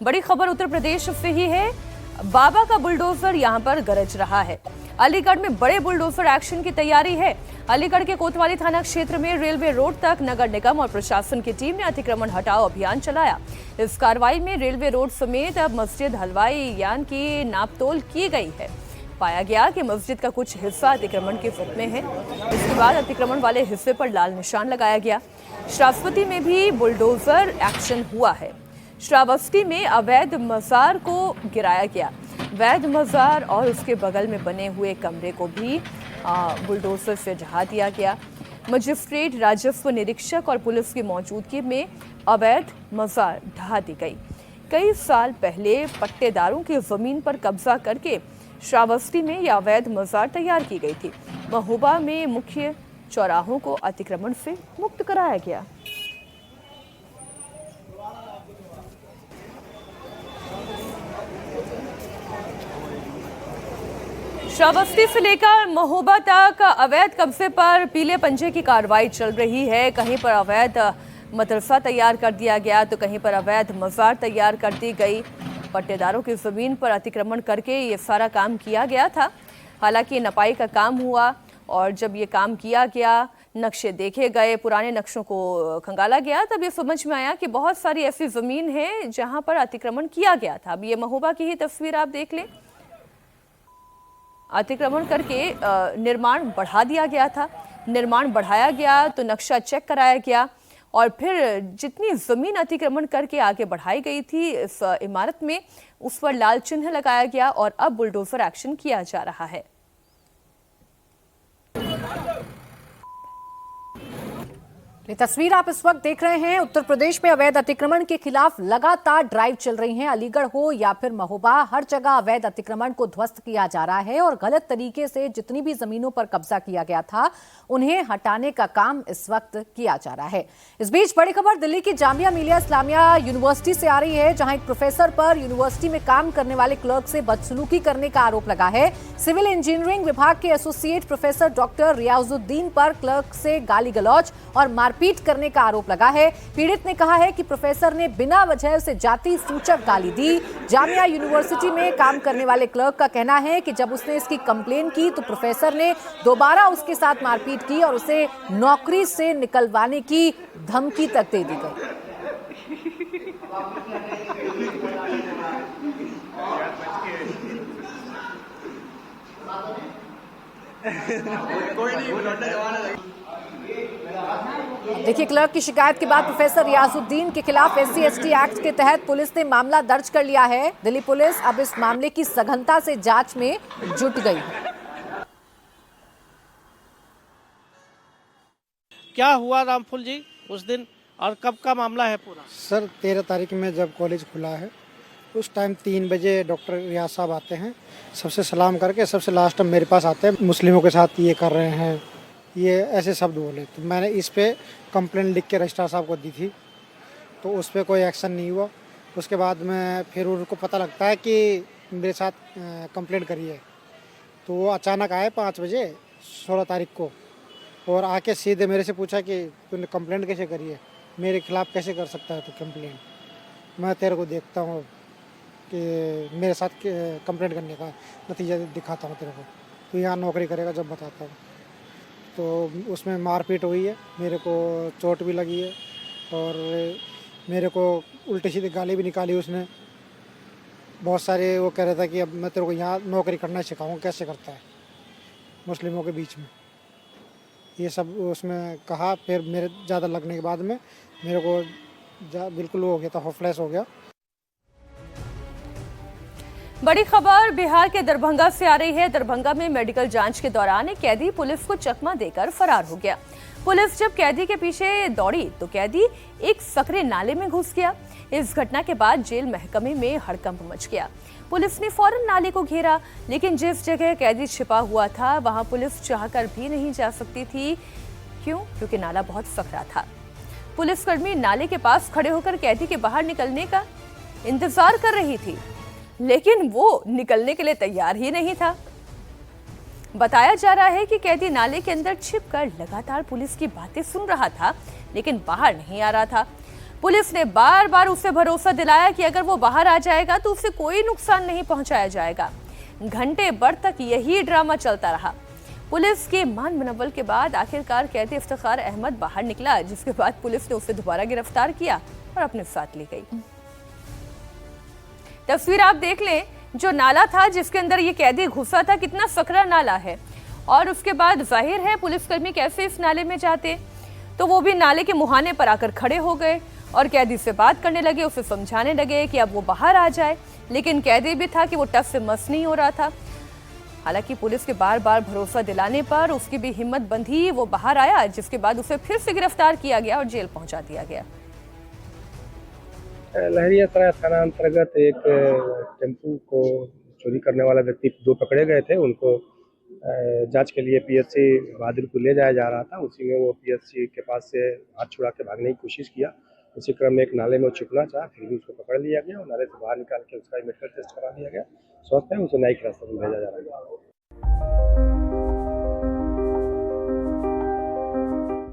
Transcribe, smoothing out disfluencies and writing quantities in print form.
बड़ी खबर उत्तर प्रदेश से ही है। बाबा का बुलडोजर यहां पर गरज रहा है। अलीगढ़ में बड़े बुलडोजर एक्शन की तैयारी है। अलीगढ़ के कोतवाली थाना क्षेत्र में रेलवे रोड तक नगर निगम और प्रशासन की टीम ने अतिक्रमण हटाओ अभियान चलाया। इस कार्रवाई में रेलवे रोड समेत अब मस्जिद हलवाई यान की नापतोल की गई है। पाया गया कि मस्जिद का कुछ हिस्सा अतिक्रमण के जिद में है। इसके बाद अतिक्रमण वाले हिस्से पर लाल निशान लगाया गया। श्रावस्ती में भी बुलडोजर एक्शन हुआ है। श्रावस्ती में अवैध मजार को गिराया गया। वैध मजार और उसके बगल में बने हुए कमरे को भी बुलडोजर से ढहा दिया गया। मजिस्ट्रेट, राजस्व निरीक्षक और पुलिस की मौजूदगी में अवैध मजार ढहा दी गई। कई साल पहले पट्टेदारों की जमीन पर कब्जा करके श्रावस्ती में यह अवैध मजार तैयार की गई थी। महोबा में मुख्य चौराहों को अतिक्रमण से मुक्त कराया गया। श्रावस्ती से लेकर महोबा तक अवैध कब्जे पर पीले पंजे की कार्रवाई चल रही है। कहीं पर अवैध मदरसा तैयार कर दिया गया तो कहीं पर अवैध मजार तैयार कर दी गई। पट्टेदारों की जमीन पर अतिक्रमण करके ये सारा काम किया गया था। हालांकि नपाई का काम हुआ और जब ये काम किया गया, नक्शे देखे गए, पुराने नक्शों को खंगाला गया, तब ये समझ में आया कि बहुत सारी ऐसी जमीन है जहां पर अतिक्रमण किया गया था। अब ये महोबा की ही तस्वीर आप देख लें। अतिक्रमण करके निर्माण बढ़ा दिया गया था। निर्माण बढ़ाया गया तो नक्शा चेक कराया गया और फिर जितनी जमीन अतिक्रमण करके आगे बढ़ाई गई थी इस इमारत में, उस पर लाल चिन्ह लगाया गया और अब बुलडोजर एक्शन किया जा रहा है। ये तस्वीर आप इस वक्त देख रहे हैं। उत्तर प्रदेश में अवैध अतिक्रमण के खिलाफ लगातार ड्राइव चल रही है। अलीगढ़ हो या फिर महोबा, हर जगह अवैध अतिक्रमण को ध्वस्त किया जा रहा है और गलत तरीके से जितनी भी जमीनों पर कब्जा किया गया था उन्हें हटाने का काम इस वक्त किया जा रहा है। इस बीच बड़ी खबर दिल्ली की जामिया मिलिया इस्लामिया यूनिवर्सिटी से आ रही है, जहां एक प्रोफेसर पर यूनिवर्सिटी में काम करने वाले क्लर्क से बदसलूकी करने का आरोप लगा है। सिविल इंजीनियरिंग विभाग के एसोसिएट प्रोफेसर डॉक्टर रियाजुद्दीन पर क्लर्क से गाली गलौज और मारपीट करने का आरोप लगा है। पीड़ित ने कहा है कि प्रोफेसर ने बिना वजह से जाति सूचक गाली दी। जामिया यूनिवर्सिटी में काम करने वाले क्लर्क का कहना है कि जब उसने इसकी कंप्लेन की तो प्रोफेसर ने दोबारा उसके साथ मारपीट की और उसे नौकरी से निकलवाने की धमकी तक दे दी गई। देखिए, क्लर्क की शिकायत के बाद प्रोफेसर रियाजुद्दीन के खिलाफ SC/ST एक्ट के तहत पुलिस ने मामला दर्ज कर लिया है। दिल्ली पुलिस अब इस मामले की सघनता से जांच में जुट गई है। क्या हुआ रामफुल जी उस दिन और कब का मामला है पूरा? सर 13 तारीख में जब कॉलेज खुला है उस टाइम 3 बजे डॉक्टर रियाज साहब आते हैं, सबसे सलाम करके सबसे लास्ट टाइम मेरे पास आते हैं। मुस्लिमों के साथ ये कर रहे हैं, ये ऐसे शब्द बोले। तो मैंने इस पे कंप्लेंट लिख के रजिस्ट्रार साहब को दी थी, तो उस पर कोई एक्शन नहीं हुआ। उसके बाद में फिर उनको पता लगता है कि मेरे साथ कंप्लेंट करी है, तो वो अचानक आए 5 बजे 16 तारीख को और आके सीधे मेरे से पूछा कि तूने कंप्लेंट कैसे करी है, मेरे खिलाफ़ कैसे कर सकता है तो कंप्लेंट। मैं तेरे को देखता हूँ कि मेरे साथ कंप्लेंट करने का नतीजा दिखाता हूँ तेरे को, तो यहाँ नौकरी करेगा जब बताता हूँ। तो उसमें मारपीट हुई है, मेरे को चोट भी लगी है और मेरे को उल्टी सीधी गाली भी निकाली उसने। बहुत सारे वो कह रहा था कि अब मैं तेरे को यहाँ नौकरी करना सिखाऊंगा, कैसे करता है मुस्लिमों के बीच में, ये सब उसमें कहा। फिर मेरे ज़्यादा लगने के बाद में मेरे को बिल्कुल वो हो गया था, होपलेस हो गया। बड़ी खबर बिहार के दरभंगा से आ रही है। दरभंगा में मेडिकल जांच के दौरान एक कैदी पुलिस को चकमा देकर फरार हो गया। पुलिस जब कैदी के पीछे दौड़ी तो कैदी एक सकरे नाले में घुस गया। इस घटना के बाद जेल महकमे में हड़कंप मच गया। पुलिस ने फौरन नाले को घेरा, लेकिन जिस जगह कैदी छिपा हुआ था वहां पुलिस चाहकर भी नहीं जा सकती थी। क्यों? क्योंकि नाला बहुत सकरा था। पुलिसकर्मी नाले के पास खड़े होकर कैदी के बाहर निकलने का इंतजार कर रही थी, लेकिन वो निकलने के लिए तैयार ही नहीं था। बताया जा रहा है कि कैदी नाले के अंदर छिपकर लगातार पुलिस की बातें सुन रहा था, लेकिन बाहर नहीं आ रहा था। पुलिस ने बार बार उसे भरोसा दिलाया कि अगर वो बाहर आ जाएगा तो उसे कोई नुकसान नहीं पहुंचाया जाएगा। घंटे भर तक यही ड्रामा चलता रहा। पुलिस के मान मनवल के बाद आखिरकार कैदी इफ्तिखार अहमद बाहर निकला, जिसके बाद पुलिस ने उसे दोबारा गिरफ्तार किया और अपने साथ ले गई। तस्वीर आप देख लें, जो नाला था जिसके अंदर ये कैदी घुसा था, कितना सकरा नाला है। और उसके बाद जाहिर है पुलिसकर्मी कैसे इस नाले में जाते, तो वो भी नाले के मुहाने पर आकर खड़े हो गए और कैदी से बात करने लगे, उसे समझाने लगे कि अब वो बाहर आ जाए। लेकिन कैदी भी था कि वो टस से मस नहीं हो रहा था। हालांकि पुलिस के बार बार भरोसा दिलाने पर उसकी भी हिम्मत बंधी, वो बाहर आया, जिसके बाद उसे फिर से गिरफ्तार किया गया और जेल पहुंचा दिया गया। लहरियासराय थाना अंतर्गत एक टेम्पू को चोरी करने वाला व्यक्ति 2 पकड़े गए थे। उनको जांच के लिए पीएससी बहादुरपुर ले जाया जा रहा था। उसी में वो पीएससी के पास से हाथ छुड़ा के भागने की कोशिश किया। उसी क्रम में एक नाले में छुपना चाहा, फिर भी उसको पकड़ लिया गया और नाले से बाहर निकाल के उसका मेडिकल टेस्ट करा दिया गया। स्वस्थ है, उसे न्यायिक हिरासत में भेजा जा रहा है।